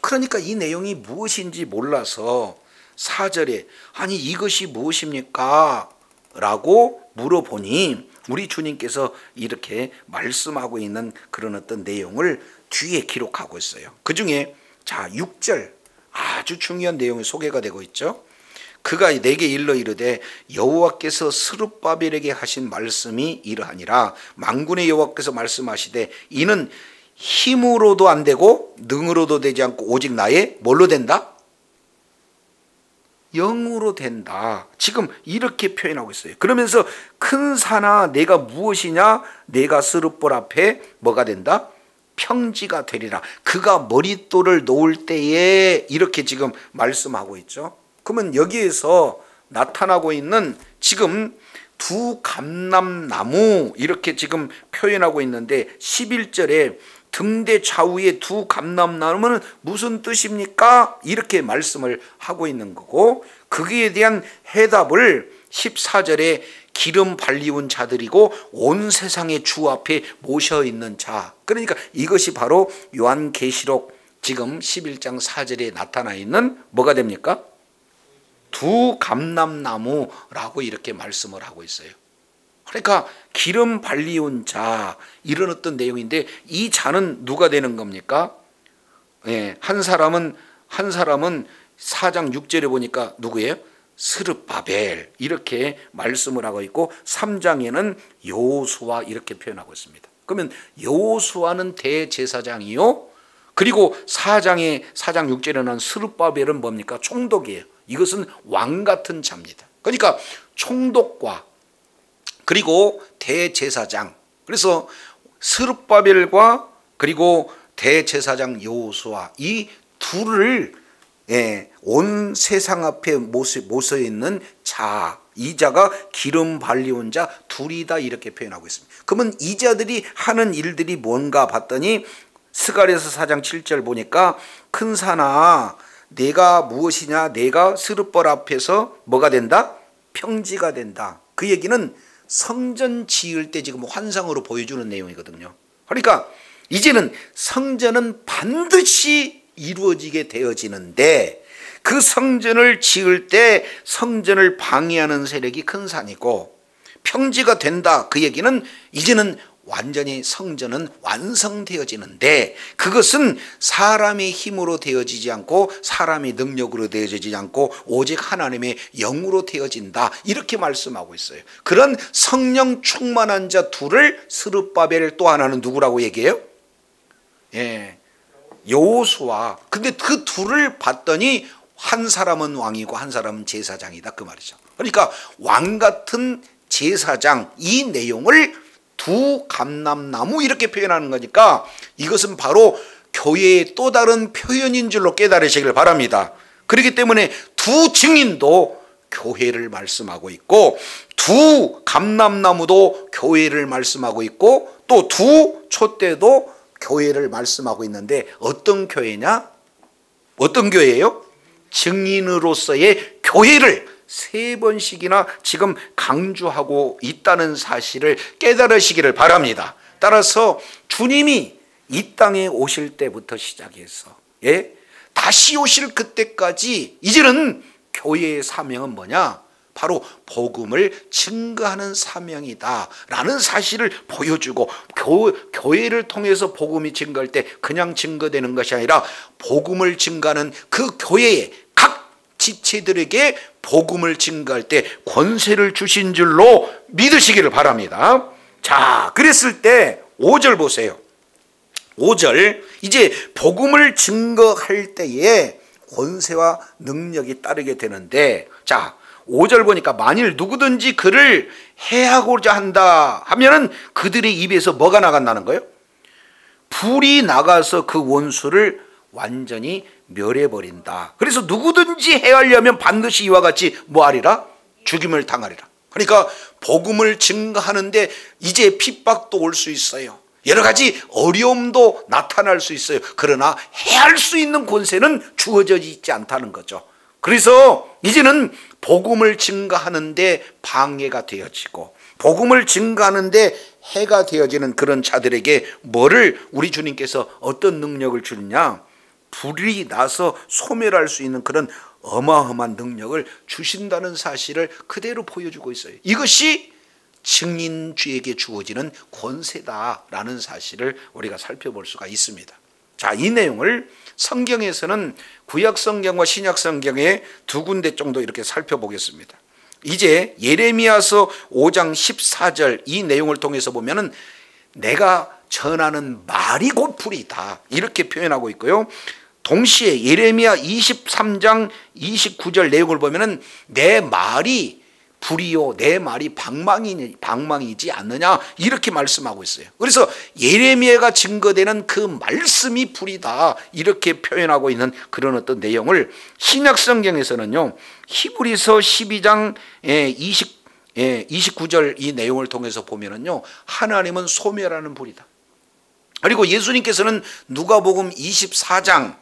그러니까 이 내용이 무엇인지 몰라서 4절에 아니 이것이 무엇입니까? 라고 물어보니 우리 주님께서 이렇게 말씀하고 있는 그런 어떤 내용을 뒤에 기록하고 있어요. 그 중에 자 6절 아주 중요한 내용이 소개가 되고 있죠. 그가 내게 일러 이르되 여호와께서 스룹바벨에게 하신 말씀이 이러하니라. 만군의 여호와께서 말씀하시되 이는 힘으로도 안 되고 능으로도 되지 않고 오직 나의 뭘로 된다? 영으로 된다. 지금 이렇게 표현하고 있어요. 그러면서 큰 산아 내가 무엇이냐? 내가 스룹볼 앞에 뭐가 된다? 평지가 되리라. 그가 머릿돌을 놓을 때에 이렇게 지금 말씀하고 있죠. 그러면 여기에서 나타나고 있는 지금 두 감람나무 이렇게 지금 표현하고 있는데 11절에 등대 좌우에 두 감람나무는 무슨 뜻입니까? 이렇게 말씀을 하고 있는 거고, 거기에 대한 해답을 14절에 기름 발리운 자들이고 온 세상의 주 앞에 모셔 있는 자. 그러니까 이것이 바로 요한계시록 지금 11장 4절에 나타나 있는 뭐가 됩니까? 두 감람나무라고 이렇게 말씀을 하고 있어요. 그러니까 기름 발리운 자 이런 어떤 내용인데 이 자는 누가 되는 겁니까? 한 사람은 4장 6절에 보니까 누구예요? 스룹바벨 이렇게 말씀을 하고 있고 3장에는 여호수아 이렇게 표현하고 있습니다. 그러면 여호수아는 대제사장이요. 그리고 4장 6절에는 스룹바벨은 뭡니까? 총독이에요. 이것은 왕 같은 자입니다. 그러니까 총독과 그리고 대제사장, 그래서 스룹바벨과 그리고 대제사장 여호수아 이 둘을 온 세상 앞에 모서 있는 자, 이 자가 기름 발리온 자 둘이다 이렇게 표현하고 있습니다. 그러면 이 자들이 하는 일들이 뭔가 봤더니 스가랴서 4장 7절 보니까 큰 산아 내가 무엇이냐? 내가 스룹벌 앞에서 뭐가 된다? 평지가 된다. 그 얘기는 성전 지을 때 지금 환상으로 보여주는 내용이거든요. 그러니까 이제는 성전은 반드시 이루어지게 되어지는데 그 성전을 지을 때 성전을 방해하는 세력이 큰 산이고 평지가 된다. 그 얘기는 이제는 완전히 성전은 완성되어지는데 그것은 사람의 힘으로 되어지지 않고 사람의 능력으로 되어지지 않고 오직 하나님의 영으로 되어진다 이렇게 말씀하고 있어요. 그런 성령 충만한 자 둘을 스룹바벨 또 하나는 누구라고 얘기해요? 여호수아. 근데 그 둘을 봤더니 한 사람은 왕이고 한 사람은 제사장이다 그 말이죠. 그러니까 왕 같은 제사장 이 내용을 두 감람나무 이렇게 표현하는 거니까 이것은 바로 교회의 또 다른 표현인 줄로 깨달으시길 바랍니다. 그렇기 때문에 두 증인도 교회를 말씀하고 있고, 두 감람나무도 교회를 말씀하고 있고, 또 두 촛대도 교회를 말씀하고 있는데, 어떤 교회냐? 어떤 교회예요? 증인으로서의 교회를 세 번씩이나 지금 강조하고 있다는 사실을 깨달으시기를 바랍니다. 따라서 주님이 이 땅에 오실 때부터 시작해서 다시 오실 그때까지 이제는 교회의 사명은 뭐냐? 바로 복음을 증거하는 사명이다 라는 사실을 보여주고, 교회를 통해서 복음이 증거할 때 그냥 증거되는 것이 아니라 복음을 증거하는 그 교회의 각 지체들에게 복음을 증거할 때 권세를 주신 줄로 믿으시기를 바랍니다. 자, 그랬을 때 5절 보세요. 5절, 이제 복음을 증거할 때에 권세와 능력이 따르게 되는데, 자 5절 보니까 만일 누구든지 그를 해하고자 한다 하면은 그들의 입에서 뭐가 나간다는 거예요? 불이 나가서 그 원수를 완전히 멸해버린다. 그래서 누구든지 해하려면 반드시 이와 같이 뭐하리라? 죽임을 당하리라. 그러니까 복음을 증거하는데 이제 핍박도 올 수 있어요. 여러 가지 어려움도 나타날 수 있어요. 그러나 해할 수 있는 권세는 주어져 있지 않다는 거죠. 그래서 이제는 복음을 증거하는데 방해가 되어지고, 복음을 증거하는데 해가 되어지는 그런 자들에게 뭐를 우리 주님께서 어떤 능력을 주느냐? 불이 나서 소멸할 수 있는 그런 어마어마한 능력을 주신다는 사실을 그대로 보여주고 있어요. 이것이 증인주에게 주어지는 권세다라는 사실을 우리가 살펴볼 수가 있습니다. 자, 이 내용을 성경에서는 구약 성경과 신약 성경에 두 군데 정도 이렇게 살펴보겠습니다. 이제 예레미야서 5장 14절 이 내용을 통해서 보면은 내가 전하는 말이 곧 불이다 이렇게 표현하고 있고요. 동시에 예레미야 23장 29절 내용을 보면은 내 말이 불이요 내 말이 방망이지 않느냐 이렇게 말씀하고 있어요. 그래서 예레미야가 증거되는 그 말씀이 불이다 이렇게 표현하고 있는 그런 어떤 내용을 신약 성경에서는요, 히브리서 12장 29절 이 내용을 통해서 보면은요, 하나님은 소멸하는 불이다. 그리고 예수님께서는 누가복음 24장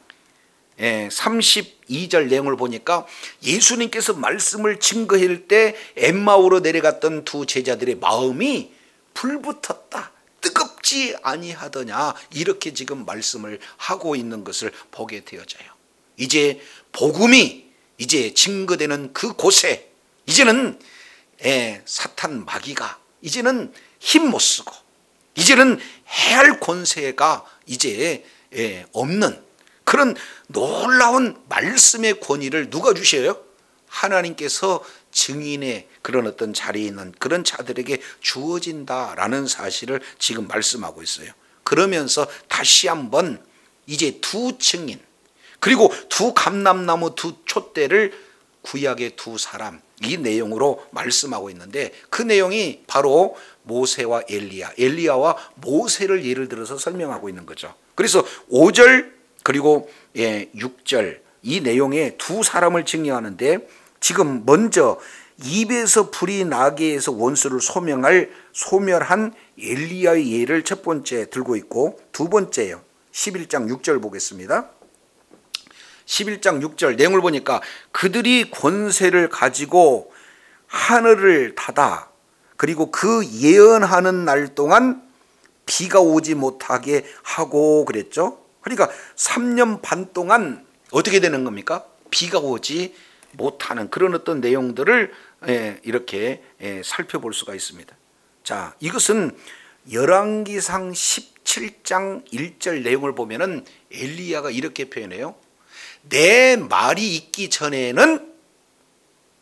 32절 내용을 보니까 예수님께서 말씀을 증거할 때 엠마오로 내려갔던 두 제자들의 마음이 불붙었다, 뜨겁지 아니하더냐 이렇게 지금 말씀을 하고 있는 것을 보게 되어져요. 이제 복음이 이제 증거되는 그 곳에 이제는 사탄 마귀가 이제는 힘 못 쓰고 이제는 해할 권세가 이제 없는 그런 놀라운 말씀의 권위를 누가 주셔요? 하나님께서 증인의 그런 어떤 자리에 있는 그런 자들에게 주어진다라는 사실을 지금 말씀하고 있어요. 그러면서 다시 한번 이제 두 증인 그리고 두 감람나무 두 촛대를 구약의 두 사람 이 내용으로 말씀하고 있는데, 그 내용이 바로 모세와 엘리야와 모세를 예를 들어서 설명하고 있는 거죠. 그래서 5절 그리고 6절 이 내용에 두 사람을 증명하는데, 지금 먼저 입에서 불이 나게 해서 원수를 소멸한 엘리야의 예를 첫 번째 들고 있고, 두 번째요 11장 6절 보겠습니다. 11장 6절 내용을 보니까 그들이 권세를 가지고 하늘을 닫아 그리고 그 예언하는 날 동안 비가 오지 못하게 하고 그랬죠. 그러니까 3년 반 동안 어떻게 되는 겁니까? 비가 오지 못하는 그런 어떤 내용들을 이렇게 살펴볼 수가 있습니다. 자, 이것은 열왕기상 17장 1절 내용을 보면은 엘리야가 이렇게 표현해요. 내 말이 있기 전에는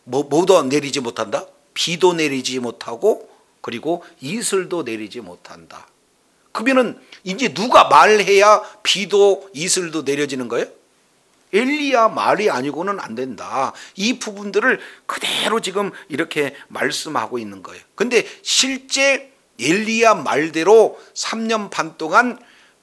뭐도 내리지 못한다? 비도 내리지 못하고 그리고 이슬도 내리지 못한다. 그러면은 이제 누가 말해야 비도 이슬도 내려지는 거예요? 엘리야 말이 아니고는 안 된다. 이 부분들을 그대로 지금 이렇게 말씀하고 있는 거예요. 근데 실제 엘리야 말대로 3년 반 동안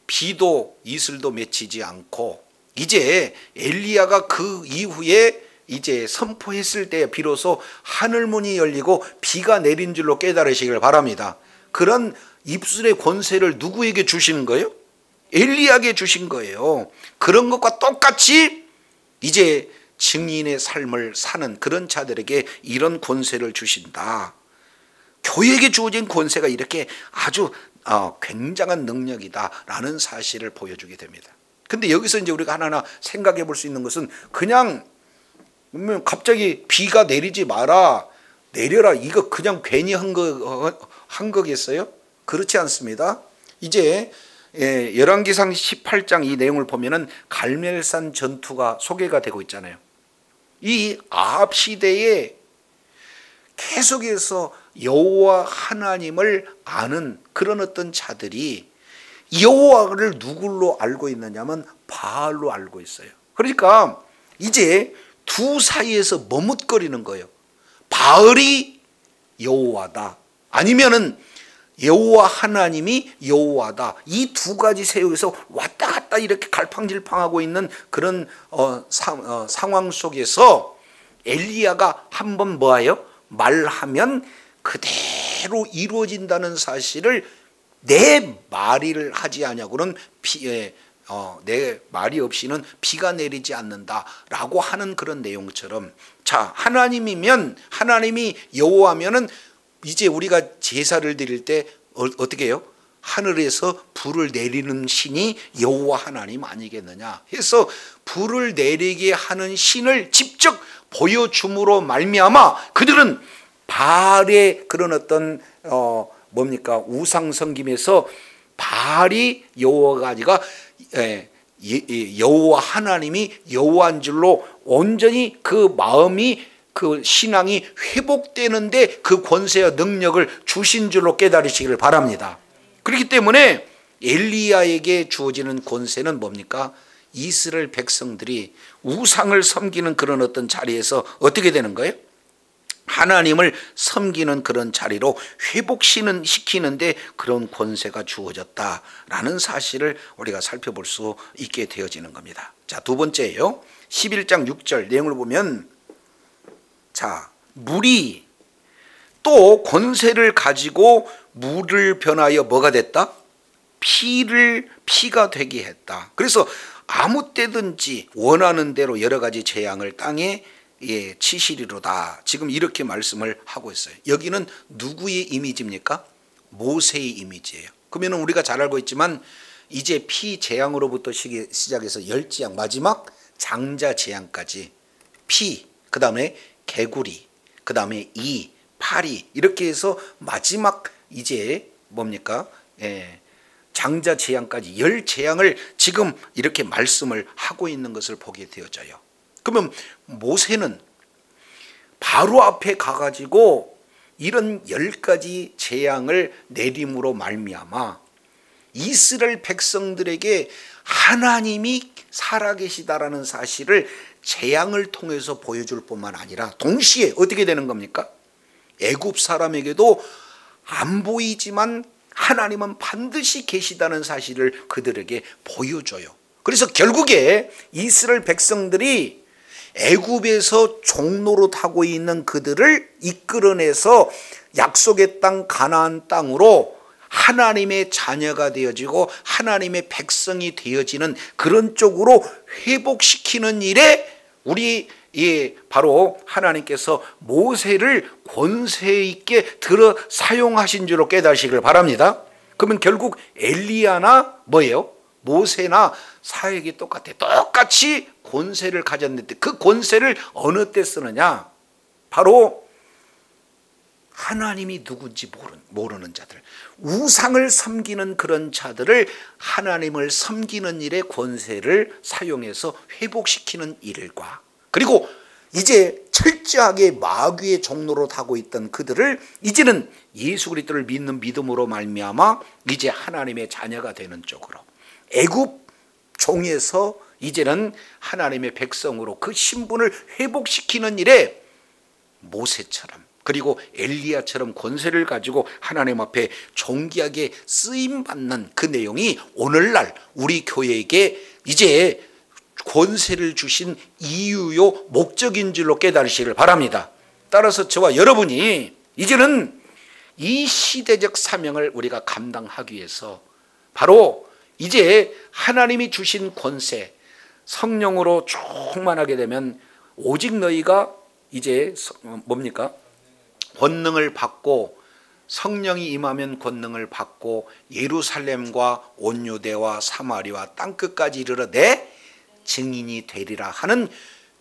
비도 이슬도 맺히지 않고, 이제 엘리야가 그 이후에 이제 선포했을 때 비로소 하늘문이 열리고 비가 내린 줄로 깨달으시길 바랍니다. 그런 입술의 권세를 누구에게 주시는 거예요? 엘리야에게 주신 거예요. 그런 것과 똑같이 이제 증인의 삶을 사는 그런 자들에게 이런 권세를 주신다. 교회에게 주어진 권세가 이렇게 아주 굉장한 능력이다라는 사실을 보여주게 됩니다. 근데 여기서 이제 우리가 하나하나 생각해 볼 수 있는 것은 그냥 갑자기 비가 내리지 마라, 내려라, 이거 그냥 괜히 한 거겠어요? 그렇지 않습니다. 이제 열왕기상 18장 이 내용을 보면은 갈멜산 전투가 소개가 되고 있잖아요. 이 아합 시대에 계속해서 여호와 하나님을 아는 그런 어떤 자들이 여호와를 누굴로 알고 있느냐면 바알로 알고 있어요. 그러니까 이제 두 사이에서 머뭇거리는 거예요. 바알이 여호와다, 아니면은 여호와 하나님이 여호와다. 이 두 가지 세력에서 왔다 갔다 이렇게 갈팡질팡하고 있는 그런 상황 속에서 엘리야가 한번 뭐예요? 말하면 그대로 이루어진다는 사실을 내 말을 하지 않냐고는 내 말이 없이는 비가 내리지 않는다라고 하는 그런 내용처럼, 자, 하나님이 여호와면은 이제 우리가 제사를 드릴 때 어떻게 해요? 하늘에서 불을 내리는 신이 여호와 하나님 아니겠느냐 해서 불을 내리게 하는 신을 직접 보여줌으로 말미암아 그들은 바알의 그런 어떤 우상 섬김에서 바알이 여호와가 아니라 여호와 하나님이 여호와인 줄로 온전히 그 마음이, 그 신앙이 회복되는데 그 권세와 능력을 주신 줄로 깨달으시기를 바랍니다. 그렇기 때문에 엘리야에게 주어지는 권세는 뭡니까? 이스라엘 백성들이 우상을 섬기는 그런 어떤 자리에서 어떻게 되는 거예요? 하나님을 섬기는 그런 자리로 회복시키는데 그런 권세가 주어졌다라는 사실을 우리가 살펴볼 수 있게 되어지는 겁니다. 자, 두 번째예요. 11장 6절 내용을 보면, 자, 물이 또 권세를 가지고 물을 변하여 뭐가 됐다? 피가 되게 했다. 그래서 아무 때든지 원하는 대로 여러 가지 재앙을 땅에 치시리로다. 지금 이렇게 말씀을 하고 있어요. 여기는 누구의 이미지입니까? 모세의 이미지예요. 그러면 우리가 잘 알고 있지만 이제 피 재앙으로부터 시작해서 열재앙, 마지막 장자 재앙까지 피, 그 다음에 개구리, 그 다음에 이, 파리, 이렇게 해서 마지막 이제 뭡니까? 장자 재앙까지 열 재앙을 지금 이렇게 말씀을 하고 있는 것을 보게 되어져요. 그러면 모세는 바로 앞에 가가지고 이런 10가지 재앙을 내림으로 말미암아 이스라엘 백성들에게 하나님이 살아계시다라는 사실을 재앙을 통해서 보여줄 뿐만 아니라 동시에 어떻게 되는 겁니까? 애굽 사람에게도 안 보이지만 하나님은 반드시 계시다는 사실을 그들에게 보여줘요. 그래서 결국에 이스라엘 백성들이 애굽에서 종노릇하고 있는 그들을 이끌어내서 약속의 땅 가나안 땅으로 하나님의 자녀가 되어지고 하나님의 백성이 되어지는 그런 쪽으로 회복시키는 일에 바로 하나님께서 모세를 권세 있게 들어 사용하신 줄로 깨달으시길 바랍니다. 그러면 결국 엘리야나 뭐예요? 모세나 사역이 똑같아. 똑같이 권세를 가졌는데 그 권세를 어느 때 쓰느냐? 바로 하나님이 누군지 모르는 자들, 우상을 섬기는 그런 자들을 하나님을 섬기는 일에 권세를 사용해서 회복시키는 일과, 그리고 이제 철저하게 마귀의 종로로 타고 있던 그들을 이제는 예수 그리스도를 믿는 믿음으로 말미암아 이제 하나님의 자녀가 되는 쪽으로, 애굽 종에서 이제는 하나님의 백성으로 그 신분을 회복시키는 일에 모세처럼 그리고 엘리야처럼 권세를 가지고 하나님 앞에 존귀하게 쓰임받는 그 내용이 오늘날 우리 교회에게 이제 권세를 주신 이유요 목적인 줄로 깨달으시길 바랍니다. 따라서 저와 여러분이 이제는 이 시대적 사명을 우리가 감당하기 위해서 바로 이제 하나님이 주신 권세, 성령으로 충만하게 되면 오직 너희가 이제 뭡니까? 권능을 받고, 성령이 임하면 권능을 받고 예루살렘과 온 유대와 사마리아 땅끝까지 이르러 내 증인이 되리라 하는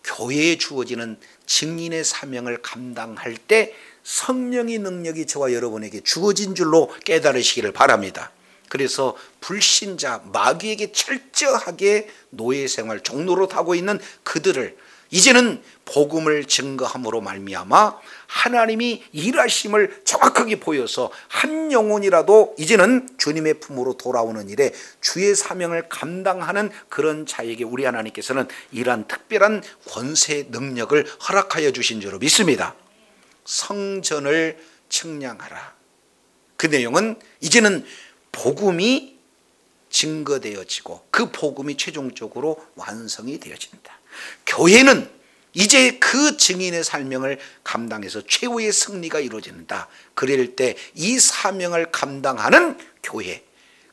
교회에 주어지는 증인의 사명을 감당할 때 성령의 능력이 저와 여러분에게 주어진 줄로 깨달으시기를 바랍니다. 그래서 불신자, 마귀에게 철저하게 노예 생활, 종노릇 하고 있는 그들을 이제는 복음을 증거함으로 말미암아 하나님이 일하심을 정확하게 보여서 한 영혼이라도 이제는 주님의 품으로 돌아오는 일에 주의 사명을 감당하는 그런 자에게 우리 하나님께서는 이러한 특별한 권세 능력을 허락하여 주신 줄로 믿습니다. 성전을 측량하라. 그 내용은 이제는 복음이 증거되어지고 그 복음이 최종적으로 완성이 되어진다. 교회는 이제 그 증인의 사명을 감당해서 최후의 승리가 이루어진다. 그럴 때 이 사명을 감당하는 교회,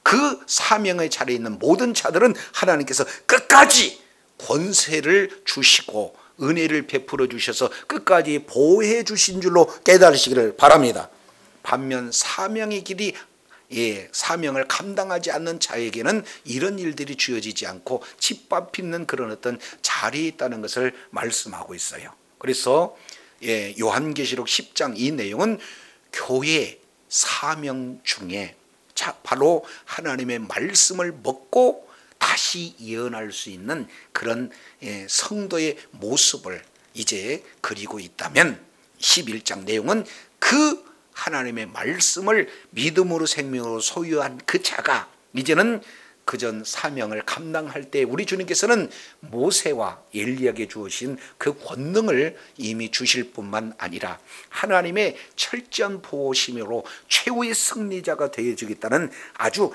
그 사명의 자리에 있는 모든 자들은 하나님께서 끝까지 권세를 주시고 은혜를 베풀어 주셔서 끝까지 보호해 주신 줄로 깨달으시기를 바랍니다. 반면 사명의 길이 사명을 감당하지 않는 자에게는 이런 일들이 주어지지 않고 짓밟히는 그런 어떤 자리에 있다는 것을 말씀하고 있어요. 그래서 요한계시록 10장 이 내용은 교회 사명 중에 바로 하나님의 말씀을 먹고 다시 예언할 수 있는 그런 성도의 모습을 이제 그리고 있다면 11장 내용은 그 하나님의 말씀을 믿음으로 생명으로 소유한 그 자가 이제는 그전 사명을 감당할 때 우리 주님께서는 모세와 엘리야에게 주신 그 권능을 이미 주실 뿐만 아니라 하나님의 철저한 보호심으로 최후의 승리자가 되어주겠다는 아주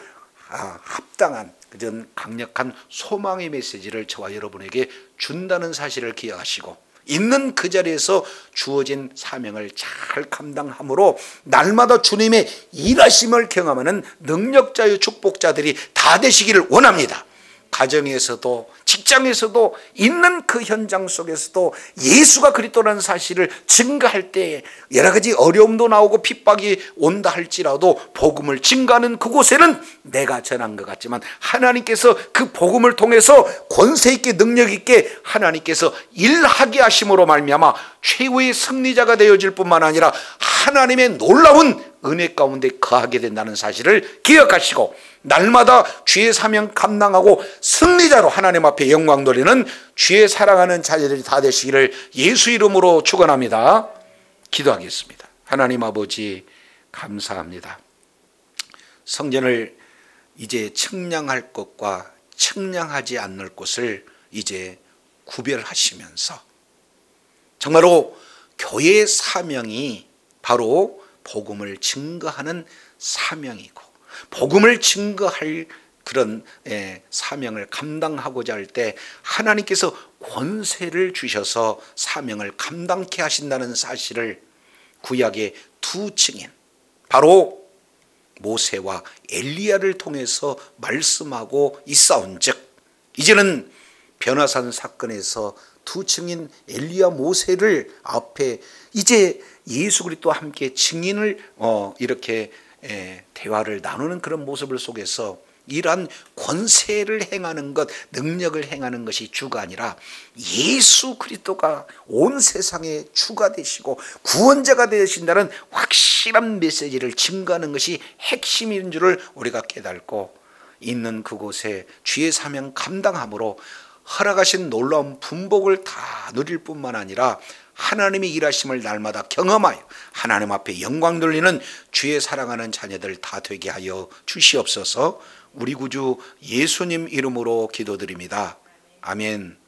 합당한 그전 강력한 소망의 메시지를 저와 여러분에게 준다는 사실을 기억하시고 있는 그 자리에서 주어진 사명을 잘 감당함으로 날마다 주님의 일하심을 경험하는 능력자의 축복자들이 다 되시기를 원합니다. 가정에서도 직장에서도 있는 그 현장 속에서도 예수가 그리스도라는 사실을 증거할 때 여러 가지 어려움도 나오고 핍박이 온다 할지라도 복음을 증거하는 그곳에는 내가 전한 것 같지만 하나님께서 그 복음을 통해서 권세 있게 능력 있게 하나님께서 일하게 하심으로 말미암아 최후의 승리자가 되어질 뿐만 아니라 하나님의 놀라운 은혜 가운데 거하게 된다는 사실을 기억하시고 날마다 주의 사명 감당하고 승리자로 하나님 앞에 영광 돌리는 주의 사랑하는 자녀들이 다 되시기를 예수 이름으로 축원합니다. 기도하겠습니다. 하나님 아버지 감사합니다. 성전을 이제 측량할 것과 측량하지 않을 것을 이제 구별하시면서 정말로 교회의 사명이 바로 복음을 증거하는 사명이고 복음을 증거할 그런 사명을 감당하고자 할 때 하나님께서 권세를 주셔서 사명을 감당케 하신다는 사실을 구약의 두 증인 바로 모세와 엘리야를 통해서 말씀하고 있사온즉 이제는 변화산 사건에서 두 증인 엘리야 모세를 앞에 이제 예수 그리스도와 함께 증인을 이렇게 대화를 나누는 그런 모습을 속에서 이러한 권세를 행하는 것, 능력을 행하는 것이 주가 아니라 예수 그리스도가 온 세상의 주가 되시고 구원자가 되신다는 확실한 메시지를 증거하는 것이 핵심인 줄을 우리가 깨닫고 있는 그곳에 주의 사명 감당함으로 허락하신 놀라운 분복을 다 누릴 뿐만 아니라 하나님의 일하심을 날마다 경험하여 하나님 앞에 영광 돌리는 주의 사랑하는 자녀들 다 되게 하여 주시옵소서. 우리 구주 예수님 이름으로 기도드립니다. 아멘.